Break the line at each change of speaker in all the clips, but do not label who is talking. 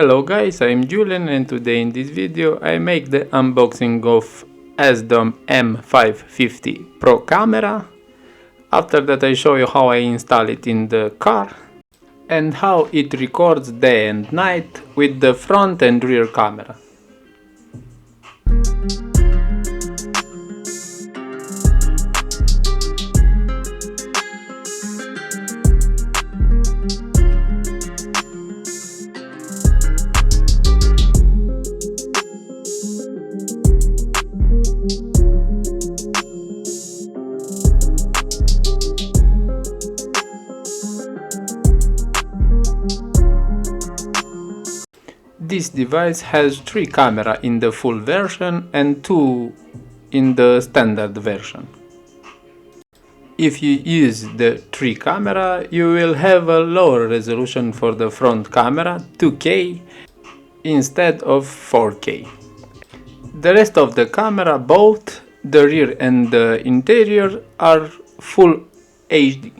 Hello guys, I'm Julian and today in this video I make the unboxing of AZDOME M550 Pro camera. After that I show you how I install it in the car and how it records day and night with the front and rear camera. This device has 3 cameras in the full version and 2 in the standard version. If you use the 3 camera, you will have a lower resolution for the front camera, 2K instead of 4K. The rest of the camera, both the rear and the interior, are full HD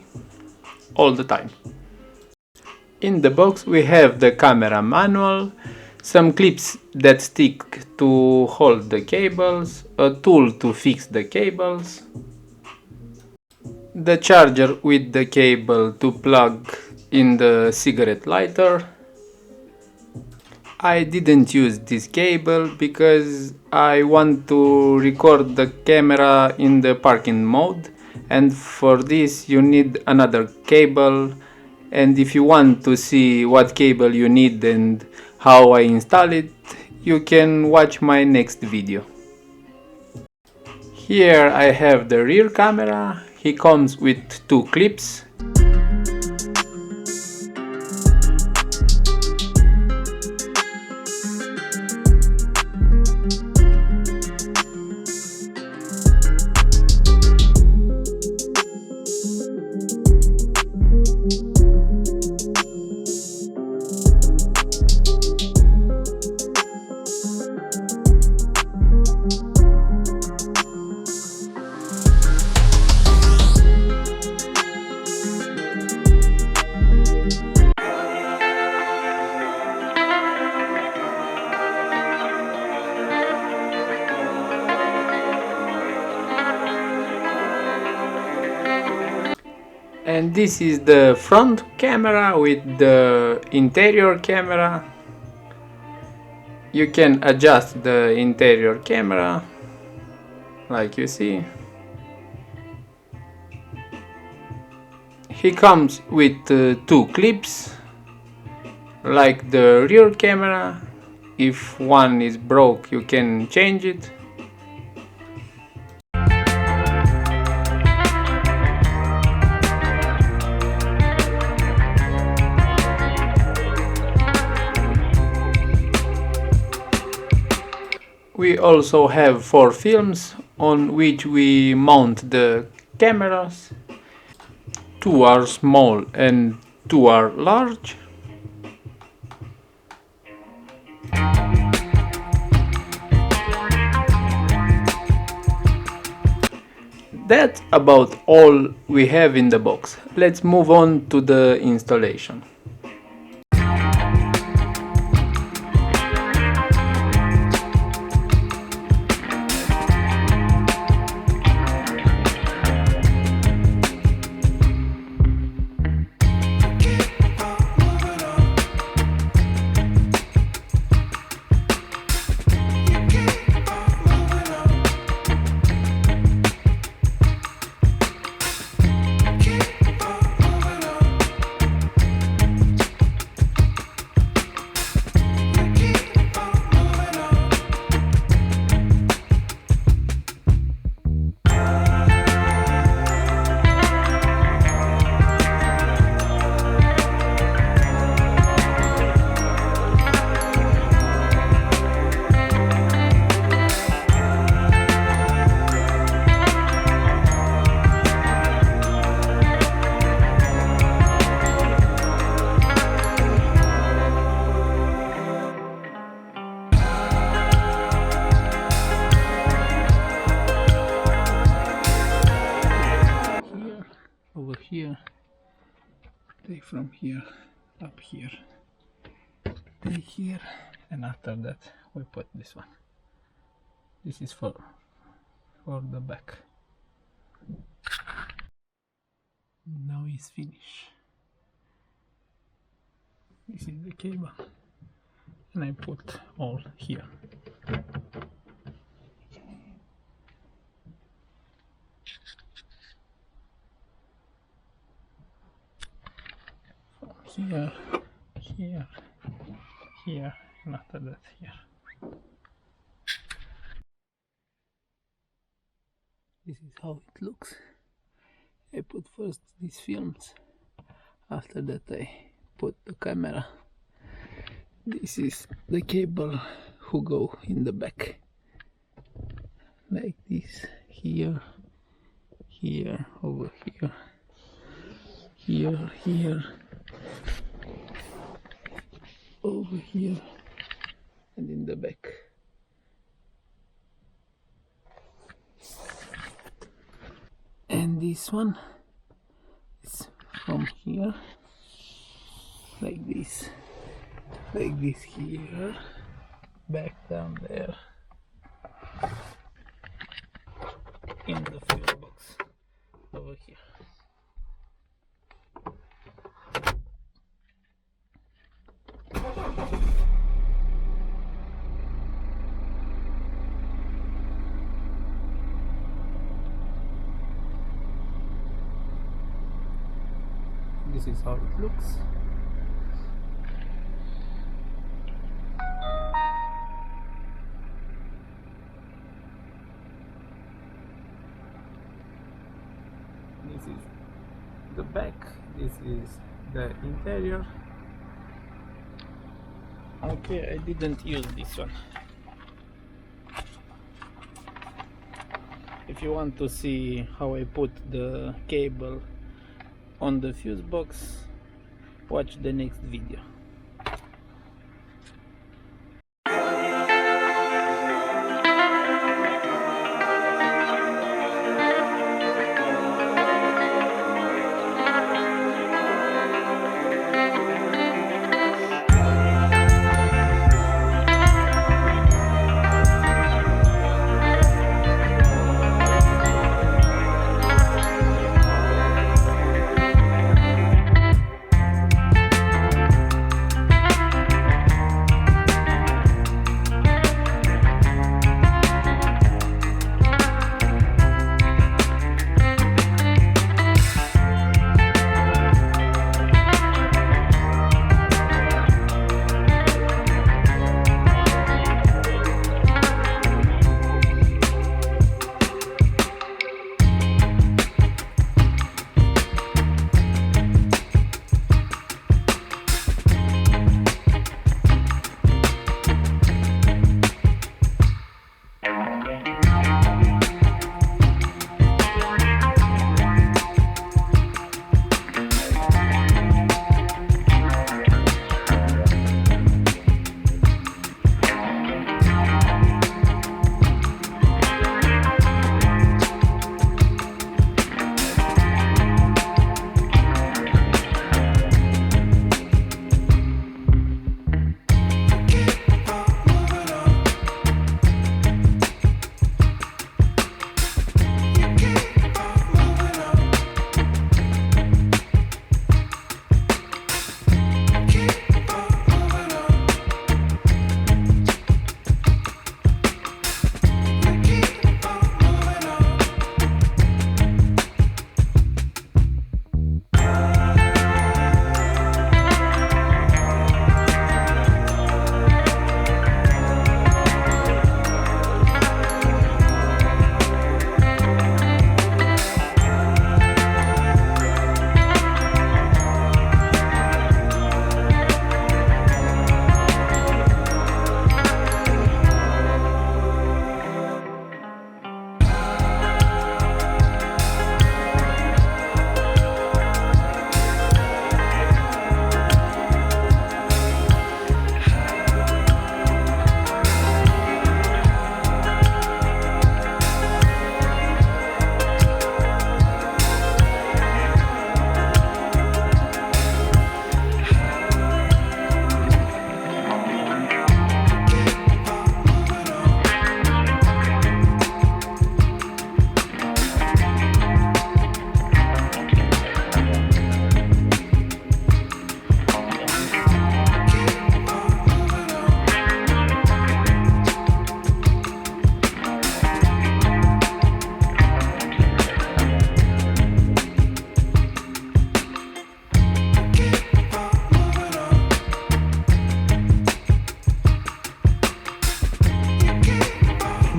all the time. In the box we have the camera manual, some clips that stick to hold the cables, a tool to fix the cables, the charger with the cable to plug in the cigarette lighter. I didn't use this cable because I want to record the camera in the parking mode, and for this you need another cable. And if you want to see what cable you need and how I install it, you can watch my next video. Here I have the rear camera. He comes with 2 clips. And this is the front camera with the interior camera. You can adjust the interior camera like you see. He comes with 2 clips like the rear camera. If one is broke you can change it. We also have 4 films on which we mount the cameras. 2 are small and 2 are large. That's about all we have in the box. Let's move on to the installation. Over here, take from here up here, play here, and after that we put this one. This is for the back. Now it's finished. This is the cable, and I put all here. From here, here, here, and after that here. This is how it looks. I put first these films, after that I put the camera. This is the cable who go in the back, like this, here, here, over here, here, here, over here, and in the back. And this one is from here, like this here, back down there, in the fuel box over here. This is how it looks. This is the back, this is the interior. Okay, I didn't use this one. If you want to see how I put the cable on the fuse box, watch the next video.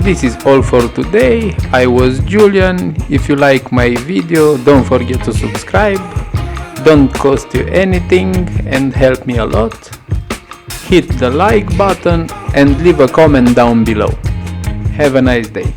This is all for today. I was Julian. If you like my video, don't forget to subscribe. Don't cost you anything and help me a lot. Hit the like button and leave a comment down below. Have a nice day.